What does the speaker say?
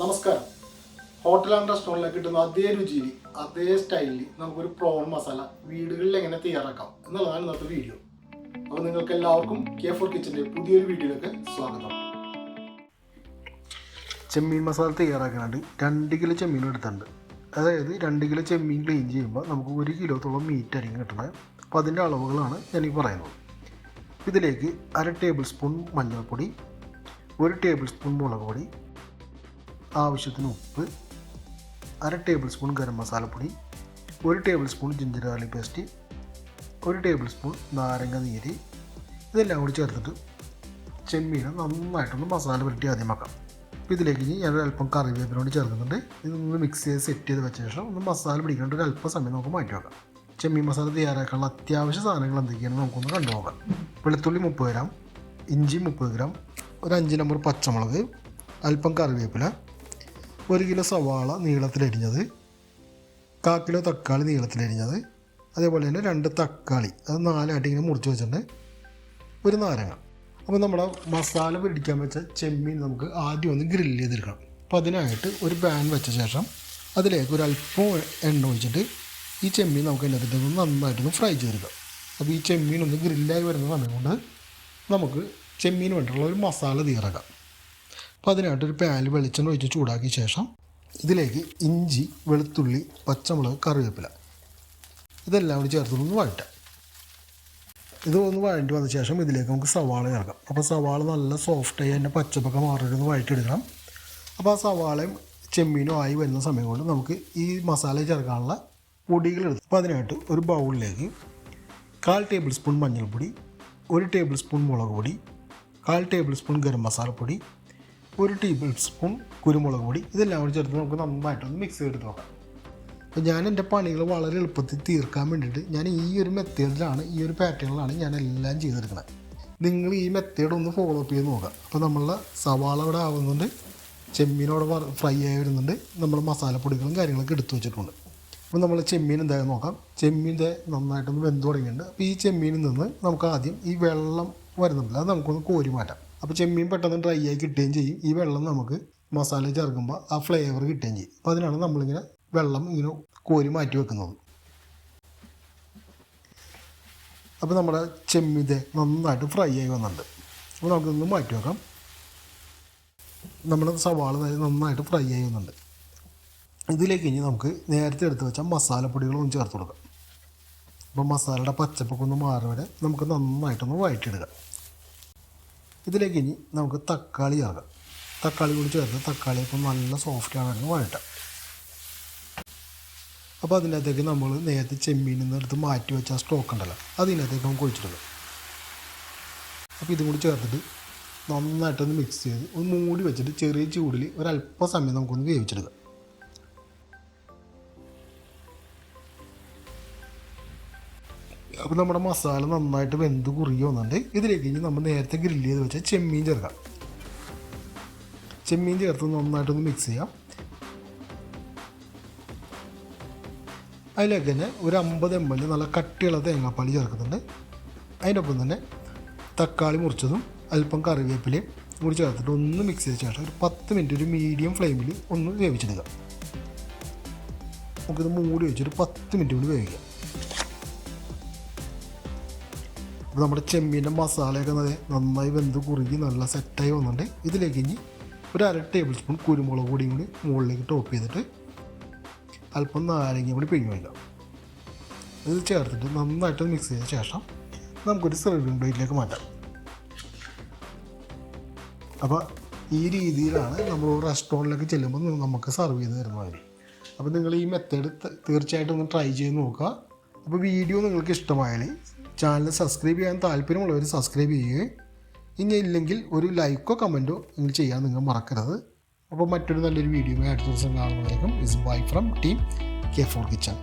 നമസ്കാരം. Hotel and റെസ്റ്റോറൻറ്റിലേക്ക് കിട്ടുന്ന അതേ രുചിയിൽ അതേ സ്റ്റൈലിൽ നമുക്കൊരു പ്രോൺ മസാല വീടുകളിൽ എങ്ങനെ തയ്യാറാക്കാം എന്നുള്ളതാണ് ഇന്നത്തെ വീഡിയോ. അപ്പോൾ നിങ്ങൾക്ക് എല്ലാവർക്കും K4 കിച്ചൻ്റെ പുതിയൊരു വീഡിയോയിലേക്ക് സ്വാഗതം. ചെമ്മീൻ മസാല തയ്യാറാക്കാനായിട്ട് 2 കിലോ ചെമ്മീൻ എടുത്തിട്ടുണ്ട്. അതായത് 2 കിലോ ചെമ്മീൻ ക്ലീൻ ചെയ്യുമ്പോൾ നമുക്ക് 1 കിലോത്തോളം മീറ്റ് ആയിരിക്കും കിട്ടുന്നത്. അപ്പോൾ അതിൻ്റെ അളവുകളാണ് ഞാനീ പറയുന്നത്. ഇതിലേക്ക് 1/2 ടേബിൾ സ്പൂൺ മഞ്ഞൾപ്പൊടി, 1 ടേബിൾ സ്പൂൺ മുളക് പൊടി, ആവശ്യത്തിന് ഉപ്പ്, 1/2 ടേബിൾ സ്പൂൺ ഗരം മസാലപ്പൊടി, 1 table spoon ginger garlic paste, 1 table spoon നാരങ്ങ നീര്, ഇതെല്ലാം കൂടി ചേർത്തിട്ട് ചെമ്മീനെ നന്നായിട്ടൊന്ന് മസാല പുരട്ടി ആദ്യം വെക്കാം. അപ്പോൾ ഇതിലേക്ക് ഇനി ഞാൻ അല്പം കറിവേപ്പിനോട് ചേർക്കുന്നുണ്ട്. ഇതൊന്ന് മിക്സ് ചെയ്ത് സെറ്റ് ചെയ്ത് വെച്ച ശേഷം ഒന്ന് മസാല പിടിക്കേണ്ട ഒരു അല്പം സമയം നമുക്ക് മാറ്റി വെക്കാം. ചെമ്മീൻ മസാല തയ്യാറാക്കാനുള്ള അത്യാവശ്യ സാധനങ്ങൾ എന്തൊക്കെയാണെന്ന് നമുക്കൊന്ന് കണ്ടുപോകാം. വെളുത്തുള്ളി 30 ഗ്രാം, ഇഞ്ചി 30 ഗ്രാം, ഒരു 5 നമ്പർ പച്ചമുളക്, അല്പം കറിവേപ്പില, 1 കിലോ സവാള നീളത്തിലരിഞ്ഞത്, 1/4 കിലോ തക്കാളി നീളത്തിലരിഞ്ഞത്, അതേപോലെ തന്നെ 2 തക്കാളി അത് 4 ആയിട്ട് ഇങ്ങനെ മുറിച്ച് വെച്ചിട്ടുണ്ട്, ഒരു നാരങ്ങ. അപ്പോൾ നമ്മുടെ മസാല പിടിക്കാൻ വെച്ച ചെമ്മീൻ നമുക്ക് ആദ്യം ഒന്ന് ഗ്രില്ല് ചെയ്തെടുക്കണം. അപ്പോൾ അതിനായിട്ട് ഒരു പാൻ വെച്ച ശേഷം അതിലേക്ക് ഒരു അല്പം എണ്ണ ഒഴിച്ചിട്ട് ഈ ചെമ്മീൻ നമുക്ക് അതിനകത്ത് നന്നായിട്ടൊന്ന് ഫ്രൈ ചെയ്തെടുക്കാം. അപ്പോൾ ഈ ചെമ്മീൻ ഒന്ന് ഗ്രില്ലായി വരുന്ന സമയം കൊണ്ട് നമുക്ക് ചെമ്മീൻ വേണ്ടിയിട്ടുള്ള ഒരു മസാല തയ്യാറാക്കാം. അപ്പോൾ അതിനായിട്ടൊരു പാനിൽ വെളിച്ചെണ്ണ ഒഴിച്ച് ചൂടാക്കിയ ശേഷം ഇതിലേക്ക് ഇഞ്ചി, വെളുത്തുള്ളി, പച്ചമുളക്, കറിവേപ്പില ഇതെല്ലാം കൂടി ചേർത്തൊന്ന് വഴറ്റാം. ഇതൊന്ന് വഴറ്റി വന്ന ശേഷം ഇതിലേക്ക് നമുക്ക് സവാള ചേർക്കാം. അപ്പോൾ സവാള നല്ല സോഫ്റ്റായി അതിൻ്റെ പച്ചപ്പൊക്കെ മാറിയിട്ടൊന്ന് വഴറ്റിയെടുക്കണം. അപ്പോൾ ആ സവാളയും ചെമ്മീനും ആയി വരുന്ന സമയം കൊണ്ട് നമുക്ക് ഈ മസാല ചേർക്കാനുള്ള പൊടികളെടുത്ത് അപ്പോൾ അതിനായിട്ട് ഒരു ബൗളിലേക്ക് 1/4 ടേബിൾ സ്പൂൺ മഞ്ഞൾപ്പൊടി, 1 ടേബിൾ സ്പൂൺ മുളക് പൊടി, 1/4 ടേബിൾ സ്പൂൺ ഗരം മസാലപ്പൊടി, 1 ടേബിൾ സ്പൂൺ കുരുമുളക് പൊടി ഇതെല്ലാം കൂടി ചേർത്ത് നമുക്ക് നന്നായിട്ടൊന്ന് മിക്സ് ചെയ്തെടുത്ത് നോക്കാം. അപ്പോൾ ഞാൻ എൻ്റെ പണികൾ വളരെ എളുപ്പത്തിൽ തീർക്കാൻ വേണ്ടിയിട്ട് ഞാൻ ഈ ഒരു മെത്തേഡിലാണ്, ഈ ഒരു പാറ്റേണിലാണ് ഞാൻ എല്ലാം ചെയ്തെടുക്കുന്നത്. നിങ്ങൾ ഈ മെത്തേഡ് ഒന്ന് ഫോളോ അപ്പ് ചെയ്ത് നോക്കാം. അപ്പോൾ നമ്മളുടെ സവാള ഇവിടെ ആവുന്നുണ്ട്, ചെമ്മീനോടെ ഫ്രൈ ആയി വരുന്നുണ്ട്, നമ്മൾ മസാലപ്പൊടികളും കാര്യങ്ങളൊക്കെ എടുത്തു വെച്ചിട്ടുണ്ട്. അപ്പോൾ നമ്മൾ ചെമ്മീൻ എന്തായാലും നോക്കാം. ചെമ്മീൻ്റെ നന്നായിട്ടൊന്ന് വെന്ത് തുടങ്ങിയിട്ടുണ്ട്. അപ്പോൾ ഈ ചെമ്മീനിൽ നിന്ന് നമുക്ക് ആദ്യം ഈ വെള്ളം വരുന്നുണ്ടല്ലോ അത് നമുക്കൊന്ന് കോരി മാറ്റാം. അപ്പോൾ ചെമ്മീൻ പെട്ടെന്ന് ഡ്രൈ ആയി കിട്ടുകയും ചെയ്യും. ഈ വെള്ളം നമുക്ക് മസാല ചേർക്കുമ്പോൾ ആ ഫ്ലേവർ കിട്ടുകയും ചെയ്യും. അപ്പോൾ അതിനാണ് നമ്മളിങ്ങനെ വെള്ളം ഇങ്ങനെ കോരി മാറ്റി വെക്കുന്നത്. അപ്പോൾ നമ്മുടെ ചെമ്മീൻ നന്നായിട്ട് ഫ്രൈ ആയി വന്നിട്ടുണ്ട്. അപ്പോൾ നമുക്കിതൊന്ന് മാറ്റി വെക്കാം. നമ്മുടെ സവാള നന്നായിട്ട് ഫ്രൈ ആയി വന്നിട്ടുണ്ട്. ഇതിലേക്ക് ഇനി നമുക്ക് നേരത്തെ എടുത്ത് വെച്ച മസാലപ്പൊടികളൊന്ന് ചേർത്ത് കൊടുക്കാം. അപ്പോൾ മസാലയുടെ പച്ചപ്പൊക്കെ ഒന്ന് മാറി വരെ നമുക്ക് നന്നായിട്ടൊന്ന് വഴറ്റിയെടുക്കാം. ഇതിലേക്ക് ഇനി നമുക്ക് തക്കാളി ചേർക്കാം. തക്കാളി കൂടി ചേർത്ത് തക്കാളിയൊക്കെ നല്ല സോഫ്റ്റ് ആണെന്ന് വഴറ്റാം. അപ്പോൾ അതിനകത്തേക്ക് നമ്മൾ നേരത്തെ ചെമ്മീനിൽ നിന്ന് എടുത്ത് മാറ്റി വെച്ച സ്റ്റോക്ക് ഉണ്ടല്ലോ അതിനകത്തേക്ക് നമുക്ക് ഒഴിച്ചെടുക്കാം. അപ്പോൾ ഇതും കൂടി ചേർത്തിട്ട് നന്നായിട്ടൊന്ന് മിക്സ് ചെയ്ത് ഒന്ന് മൂടി വെച്ചിട്ട് ചെറിയ ചൂടിൽ ഒരല്പ സമയം നമുക്കൊന്ന് വേവിച്ചെടുക്കാം. അപ്പോൾ നമ്മുടെ മസാല നന്നായിട്ട് വെന്ത് കുറുകി വന്നിട്ടുണ്ട്. ഇതിലേക്ക് ഇനി നമ്മൾ നേരത്തെ ഗ്രില്ല് ചെയ്ത് വെച്ച ചെമ്മീൻ ചേർക്കാം. ചെമ്മീൻ ചേർത്ത് നന്നായിട്ടൊന്ന് മിക്സ് ചെയ്യാം. അതിലേക്ക് തന്നെ ഒരു 50 ml നല്ല കട്ടിയുള്ള തേങ്ങാപ്പാൽ ചേർക്കുന്നുണ്ട്. അതിൻ്റെ ഒപ്പം തന്നെ തക്കാളി മുറിച്ചതും അല്പം കറിവേപ്പിലയും കൂടി ചേർത്തിട്ട് ഒന്ന് മിക്സ് ചെയ്ത ശേഷം ഒരു 10 മിനിറ്റ് ഒരു മീഡിയം ഫ്ലെയിമിൽ ഒന്ന് വേവിച്ചെടുക്കാം. നമുക്കിത് മൂടി വെച്ചൊരു 10 മിനിറ്റ് കൂടി വേവിക്കാം. അപ്പോൾ നമ്മുടെ ചെമ്മീൻ്റെ മസാലയൊക്കെ നന്നായി വെന്ത് കുറുകി നല്ല സെറ്റായി വന്നിട്ടുണ്ട്. ഇതിലേക്ക് ഇനി ഒരു 1/2 ടേബിൾ സ്പൂൺ കുരുമുളക് പൊടിയും കൂടി മുകളിലേക്ക് ടോപ്പ് ചെയ്തിട്ട് അല്പം നാരങ്ങ കൂടി പിഴിഞ്ഞ് വയ്ക്കാം. ഇത് ചേർത്തിട്ട് നന്നായിട്ട് മിക്സ് ചെയ്ത ശേഷം നമുക്കൊരു സെർവിങ് പ്ലേറ്റിലേക്ക് മാറ്റാം. അപ്പോൾ ഈ രീതിയിലാണ് നമ്മൾ റെസ്റ്റോറൻറ്റിലേക്ക് ചെല്ലുമ്പോൾ നമുക്ക് സർവ് ചെയ്ത് തരുന്നത്. അപ്പോൾ നിങ്ങൾ ഈ മെത്തേഡ് തീർച്ചയായിട്ടും ഒന്ന് ട്രൈ ചെയ്ത് നോക്കുക. അപ്പോൾ വീഡിയോ നിങ്ങൾക്ക് ഇഷ്ടമായാൽ ചാനൽ സബ്സ്ക്രൈബ് ചെയ്യാൻ താല്പര്യമുള്ളവർ സബ്സ്ക്രൈബ് ചെയ്യുകയും ഇനി ഇല്ലെങ്കിൽ ഒരു ലൈക്കോ കമൻറ്റോ നിങ്ങൾ ചെയ്യാൻ നിങ്ങൾ മറക്കരുത്. അപ്പോൾ മറ്റൊരു നല്ലൊരു വീഡിയോ അടുത്ത ദിവസം കാണുന്നതായിരിക്കും. Is bye from team K4 kitchen.